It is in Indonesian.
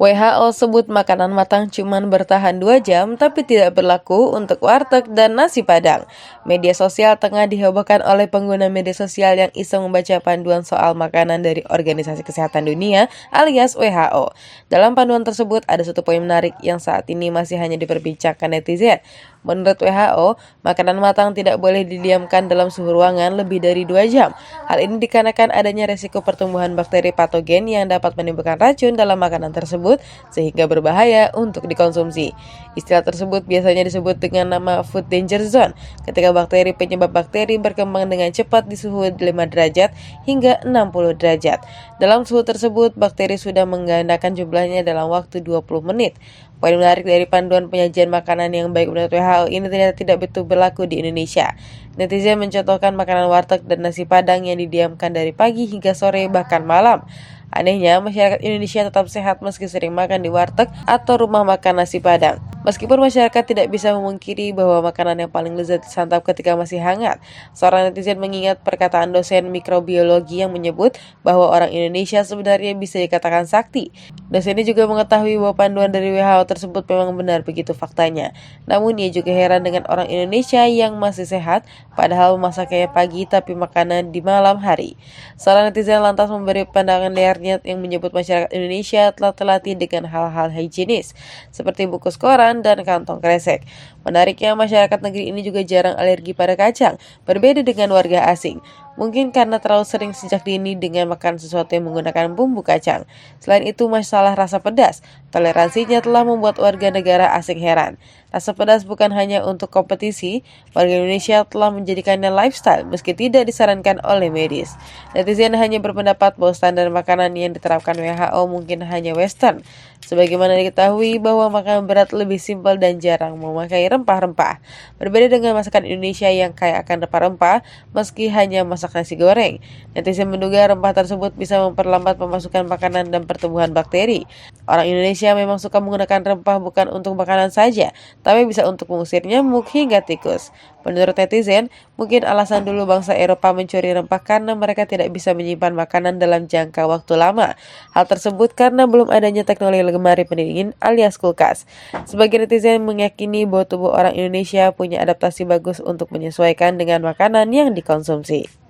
WHO sebut makanan matang cuman bertahan 2 jam tapi tidak berlaku untuk warteg dan nasi padang. Media sosial tengah dihebohkan oleh pengguna media sosial yang iseng membaca panduan soal makanan dari Organisasi Kesehatan Dunia alias WHO. Dalam panduan tersebut ada satu poin menarik yang saat ini masih hanya diperbincangkan netizen. Menurut WHO, makanan matang tidak boleh didiamkan dalam suhu ruangan lebih dari 2 jam. Hal ini dikarenakan adanya resiko pertumbuhan bakteri patogen yang dapat menimbulkan racun dalam makanan tersebut sehingga berbahaya untuk dikonsumsi. Istilah tersebut biasanya disebut dengan nama food danger zone ketika bakteri penyebab bakteri berkembang dengan cepat di suhu 5 derajat hingga 60 derajat. Dalam suhu tersebut, bakteri sudah menggandakan jumlahnya dalam waktu 20 menit. Poin menarik dari panduan penyajian makanan yang baik menurut WHO ini ternyata tidak betul berlaku di Indonesia. Netizen mencontohkan makanan warteg dan nasi padang yang didiamkan dari pagi hingga sore bahkan malam. Anehnya, masyarakat Indonesia tetap sehat meski sering makan di warteg atau rumah makan nasi padang. Meskipun masyarakat tidak bisa memungkiri bahwa makanan yang paling lezat disantap ketika masih hangat, seorang netizen mengingat perkataan dosen mikrobiologi yang menyebut bahwa orang Indonesia sebenarnya bisa dikatakan sakti. Dosen ini juga mengetahui bahwa panduan dari WHO tersebut memang benar begitu faktanya. Namun ia juga heran dengan orang Indonesia yang masih sehat, padahal masaknya pagi tapi makanan di malam hari. Seorang netizen lantas memberi pandangan liarnya yang menyebut masyarakat Indonesia telah terlatih dengan hal-hal higienis, seperti bungkus koran dan kantong kresek. Menariknya, masyarakat negeri ini juga jarang alergi pada kacang, berbeda dengan warga asing. Mungkin karena terlalu sering sejak dini dengan makan sesuatu yang menggunakan bumbu kacang. Selain itu, masalah rasa pedas, toleransinya telah membuat warga negara asing heran. Rasa pedas bukan hanya untuk kompetisi, warga Indonesia telah menjadikannya lifestyle meski tidak disarankan oleh medis. Netizen hanya berpendapat bahwa standar makanan yang diterapkan WHO mungkin hanya western. Sebagaimana diketahui bahwa makanan berat lebih simpel dan jarang memakai rempah-rempah. Berbeda dengan masakan Indonesia yang kaya akan rempah-rempah, meski hanya masak nasi goreng. Netizen menduga rempah tersebut bisa memperlambat pemasukan makanan dan pertumbuhan bakteri. Orang Indonesia memang suka menggunakan rempah bukan untuk makanan saja, tapi bisa untuk mengusir nyamuk hingga tikus. Menurut netizen, mungkin alasan dulu bangsa Eropa mencuri rempah karena mereka tidak bisa menyimpan makanan dalam jangka waktu lama. Hal tersebut karena belum adanya teknologi lemari pendingin alias kulkas. Sebagian netizen meyakini bahwa tubuh orang Indonesia punya adaptasi bagus untuk menyesuaikan dengan makanan yang dikonsumsi.